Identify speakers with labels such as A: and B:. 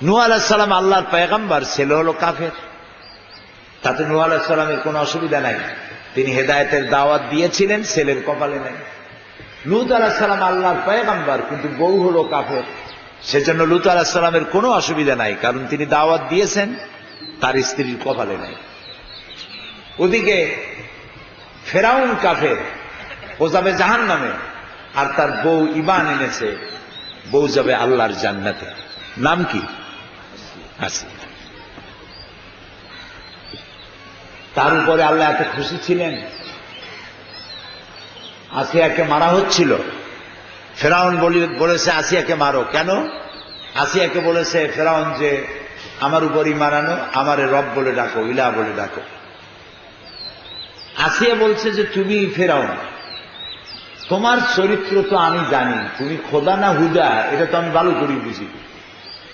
A: নূহ আলাইহিস সালাম আল্লাহর পয়গম্বর, ছেলে হলো কাফের, তাতে নূহ আলাইহিস সালামের কোনো অসুবিধা নাই। তিনি হেদায়েতের দাওয়াত দিয়েছিলেন, ছেলের কপালে নাই। লূত আলাইহিস সালাম আল্লাহর পয়গম্বর, কিন্তু বউ হলো কাফের, সেজন্য লূত আলাইহিস সালামের কোনো অসুবিধা নাই, কারণ তিনি দাওয়াত দিয়েছেন, তার স্ত্রীর কপালে নাই। ওদিকে ফেরাউন কাফের, ও যাবে জাহান্নামে, আর তার বউ ঈমান এনেছে, বউ যাবে আল্লাহর জান্নাতে। নাম কি? আসিয়া। তার উপরে আল্লাহ এত খুশি ছিলেন, আসিয়াকে মারা হচ্ছিল। ফেরাউন বলেছে আসিয়াকে মারো। কেন? আসিয়াকে বলেছে ফেরাউন যে আমার উপর ঈমান আনো, আমারে রব বলে ডাকো, ইলাহ বলে ডাকো। আসিয়া বলছে যে তুমি ফেরাউন, তোমার চরিত্র তো আমি জানি, তুমি খোদা না হুদা এটা তো আমি ভালো করে বুঝি।